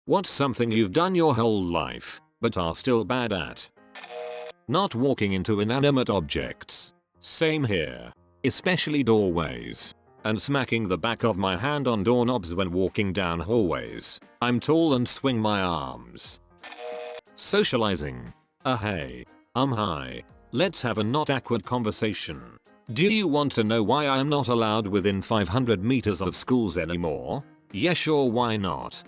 What's something you've done your whole life, but are still bad at? Not walking into inanimate objects. Same here. Especially doorways. And smacking the back of my hand on doorknobs when walking down hallways. I'm tall and swing my arms. Socializing. Hey. Hi. Let's have a not awkward conversation. Do you want to know why I am not allowed within 500 meters of schools anymore? Yeah, sure, why not?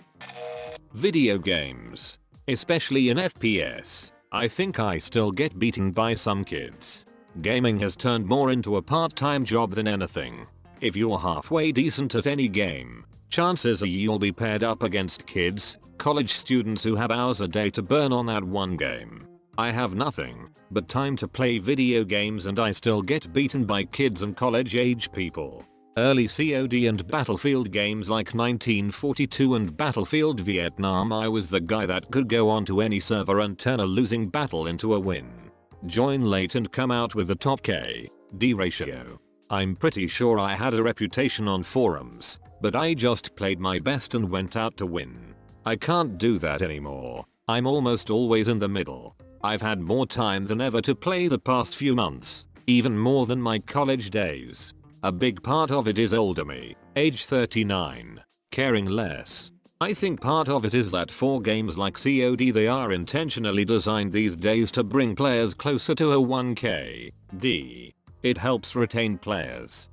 Video games. Especially in FPS. I think I still get beaten by some kids. Gaming has turned more into a part-time job than anything. If you're halfway decent at any game, chances are you'll be paired up against kids, college students who have hours a day to burn on that one game. I have nothing but time to play video games and I still get beaten by kids and college age people. Early COD and Battlefield games like 1942 and Battlefield Vietnam, I was the guy that could go onto any server and turn a losing battle into a win. Join late and come out with the top KD ratio. I'm pretty sure I had a reputation on forums, but I just played my best and went out to win. I can't do that anymore. I'm almost always in the middle. I've had more time than ever to play the past few months, even more than my college days. A big part of it is older me, age 39, caring less. I think part of it is that for games like COD they are intentionally designed these days to bring players closer to a 1KD. It helps retain players.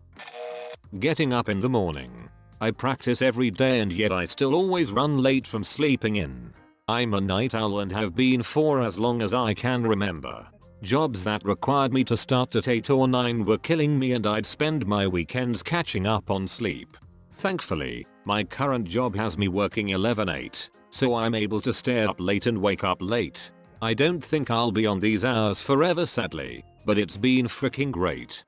Getting up in the morning. I practice every day and yet I still always run late from sleeping in. I'm a night owl and have been for as long as I can remember. Jobs that required me to start at 8 or 9 were killing me and I'd spend my weekends catching up on sleep. Thankfully, my current job has me working 11/8, so I'm able to stay up late and wake up late. I don't think I'll be on these hours forever sadly, but it's been freaking great.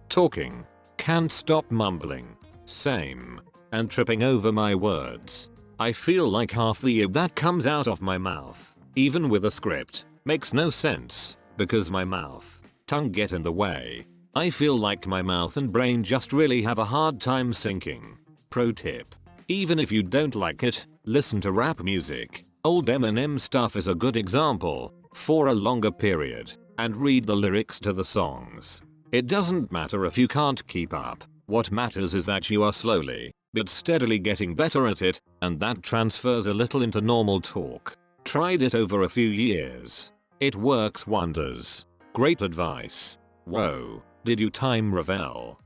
Talking. Can't stop mumbling. Same. And tripping over my words. I feel like half the that comes out of my mouth, even with a script, makes no sense, because my mouth, tongue get in the way. I feel like my mouth and brain just really have a hard time syncing. Pro tip. Even if you don't like it, listen to rap music. Old Eminem stuff is a good example, for a longer period, and read the lyrics to the songs. It doesn't matter if you can't keep up, what matters is that you are slowly, but steadily getting better at it, and that transfers a little into normal talk. Tried it over a few years. It works wonders. Great advice. Whoa, did you time Ravel?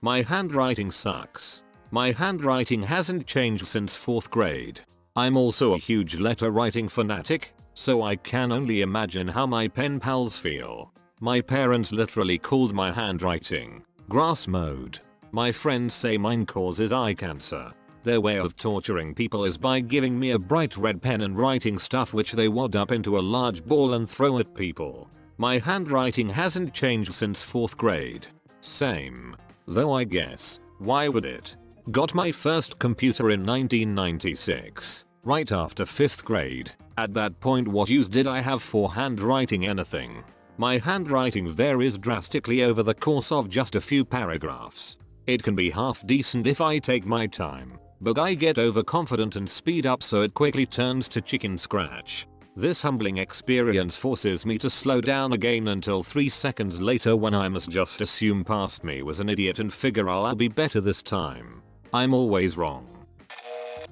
My handwriting sucks. My handwriting hasn't changed since 4th grade. I'm also a huge letter writing fanatic, so I can only imagine how my pen pals feel. My parents literally called my handwriting grass mode. My friends say mine causes eye cancer. Their way of torturing people is by giving me a bright red pen and writing stuff which they wad up into a large ball and throw at people. My handwriting hasn't changed since 4th grade. Same. Though I guess, why would it? Got my first computer in 1996, right after 5th grade. At that point what use did I have for handwriting anything? My handwriting varies drastically over the course of just a few paragraphs. It can be half decent if I take my time, but I get overconfident and speed up so it quickly turns to chicken scratch. This humbling experience forces me to slow down again until 3 seconds later when I must just assume past me was an idiot and figure I'll be better this time. I'm always wrong.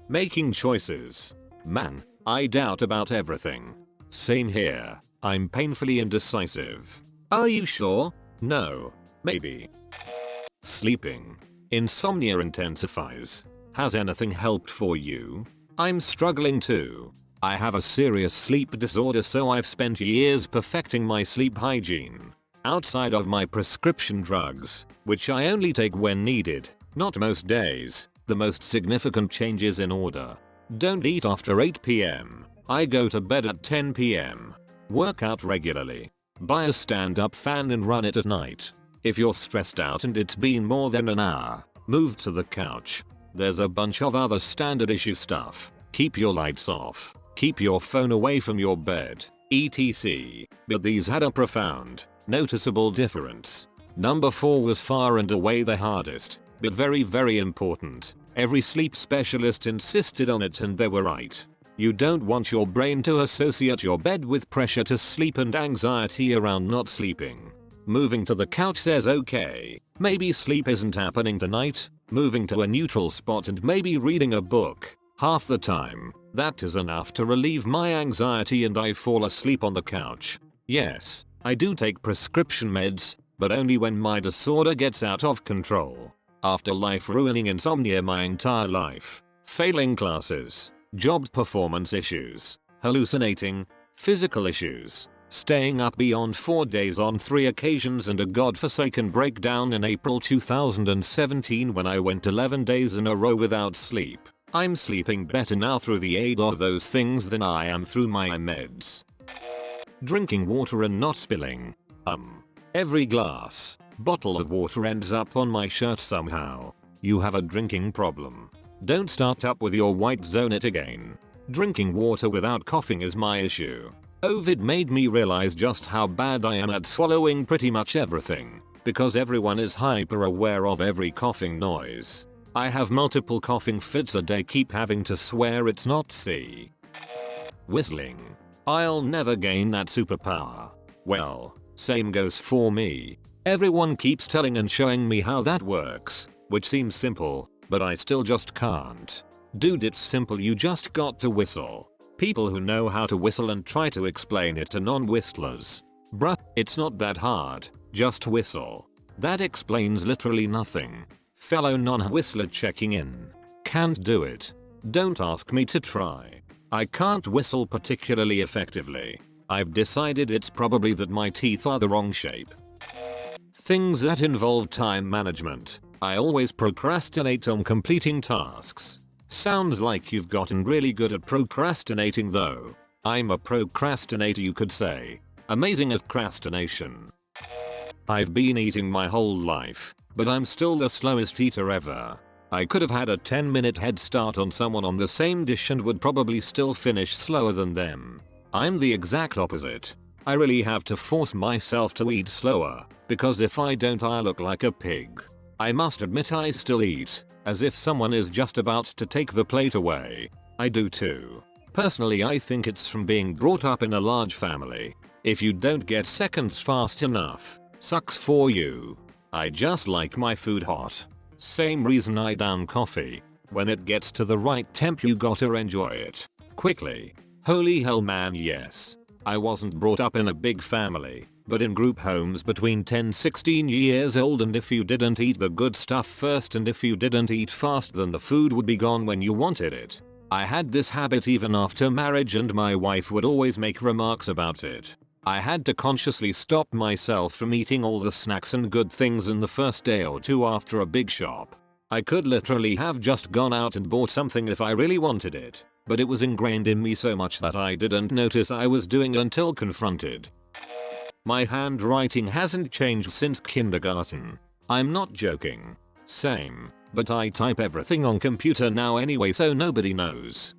Making choices. Man, I doubt about everything. Same here. I'm painfully indecisive. Are you sure? No. Maybe. Sleeping. Insomnia intensifies. Has anything helped for you? I'm struggling too. I have a serious sleep disorder, so I've spent years perfecting my sleep hygiene. Outside of my prescription drugs, which I only take when needed, not most days, the most significant change is in order. Don't eat after 8 PM. I go to bed at 10 PM. Work out regularly. Buy a stand-up fan and run it at night. If you're stressed out and it's been more than an hour, move to the couch. There's a bunch of other standard issue stuff. Keep your lights off. Keep your phone away from your bed, etc. But these had a profound, noticeable difference. Number 4 was far and away the hardest, but very important. Every sleep specialist insisted on it and they were right. You don't want your brain to associate your bed with pressure to sleep and anxiety around not sleeping. Moving to the couch says okay, maybe sleep isn't happening tonight. Moving to a neutral spot and maybe reading a book. Half the time, that is enough to relieve my anxiety and I fall asleep on the couch. Yes, I do take prescription meds, but only when my disorder gets out of control. After life ruining insomnia my entire life, failing classes, job performance issues, hallucinating, physical issues, staying up beyond 4 days on 3 occasions and a godforsaken breakdown in April 2017 when I went 11 days in a row without sleep. I'm sleeping better now through the aid of those things than I am through my meds. Drinking water and not spilling. Every glass, bottle of water ends up on my shirt somehow. You have a drinking problem. Don't start up with your white zone it again. Drinking water without coughing is my issue. COVID made me realize just how bad I am at swallowing pretty much everything, because everyone is hyper aware of every coughing noise. I have multiple coughing fits a day, keep having to swear it's not C. Whistling. I'll never gain that superpower. Well, same goes for me. Everyone keeps telling and showing me how that works, which seems simple, but I still just can't. Dude, it's simple, you just got to whistle. People who know how to whistle and try to explain it to non-whistlers. Bruh, it's not that hard, just whistle. That explains literally nothing. Fellow non-whistler checking in. Can't do it. Don't ask me to try. I can't whistle particularly effectively. I've decided it's probably that my teeth are the wrong shape. Things that involve time management. I always procrastinate on completing tasks. Sounds like you've gotten really good at procrastinating though. I'm a procrastinator, you could say. Amazing at procrastination. I've been eating my whole life, but I'm still the slowest eater ever. I could have had a 10-minute head start on someone on the same dish and would probably still finish slower than them. I'm the exact opposite. I really have to force myself to eat slower, because if I don't I look like a pig. I must admit I still eat, as if someone is just about to take the plate away. I do too. Personally I think it's from being brought up in a large family. If you don't get seconds fast enough, sucks for you. I just like my food hot. Same reason I down coffee. When it gets to the right temp you gotta enjoy it quickly. Holy hell man, yes. I wasn't brought up in a big family, but in group homes between 10-16 years old, and if you didn't eat the good stuff first and if you didn't eat fast then the food would be gone when you wanted it. I had this habit even after marriage and my wife would always make remarks about it. I had to consciously stop myself from eating all the snacks and good things in the first day or two after a big shop. I could literally have just gone out and bought something if I really wanted it, but it was ingrained in me so much that I didn't notice I was doing it until confronted. My handwriting hasn't changed since kindergarten. I'm not joking. Same, but I type everything on computer now anyway so nobody knows.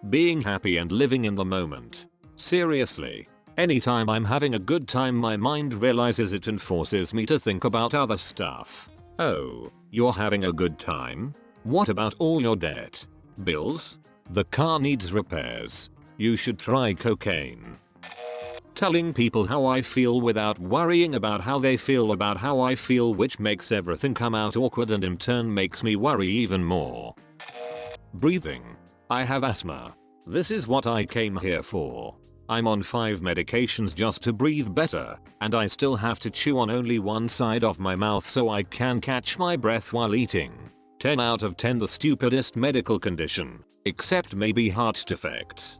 Being happy and living in the moment. Seriously. Anytime I'm having a good time my mind realizes it and forces me to think about other stuff. Oh, you're having a good time? What about all your debt? Bills? The car needs repairs. You should try cocaine. Telling people how I feel without worrying about how they feel about how I feel, which makes everything come out awkward and in turn makes me worry even more. Breathing. I have asthma. This is what I came here for. I'm on 5 medications just to breathe better, and I still have to chew on only one side of my mouth so I can catch my breath while eating. 10 out of 10 the stupidest medical condition, except maybe heart defects.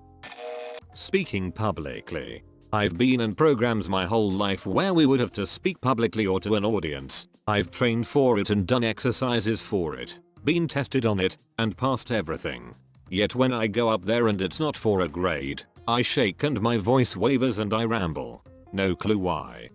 Speaking publicly. I've been in programs my whole life where we would have to speak publicly or to an audience. I've trained for it and done exercises for it, been tested on it, and passed everything. Yet when I go up there and it's not for a grade, I shake and my voice wavers and I ramble. No clue why.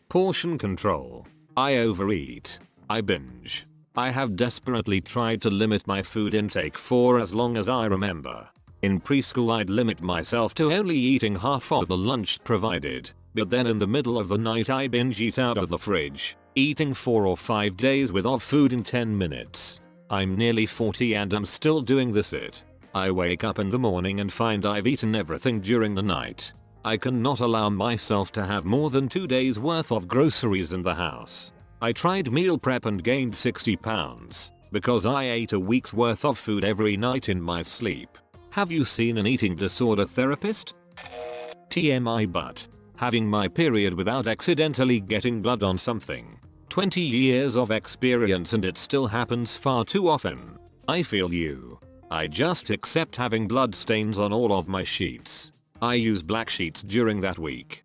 Portion control. I overeat. I binge. I have desperately tried to limit my food intake for as long as I remember. In preschool I'd limit myself to only eating half of the lunch provided, but then in the middle of the night I binge eat out of the fridge, eating 4 or 5 days with off food in 10 minutes. I'm nearly 40 and I'm still doing this it. I wake up in the morning and find I've eaten everything during the night. I cannot allow myself to have more than 2 days worth of groceries in the house. I tried meal prep and gained 60 pounds because I ate a week's worth of food every night in my sleep. Have you seen an eating disorder therapist? TMI, but having my period without accidentally getting blood on something. 20 years of experience and it still happens far too often. I feel you. I just accept having blood stains on all of my sheets. I use black sheets during that week.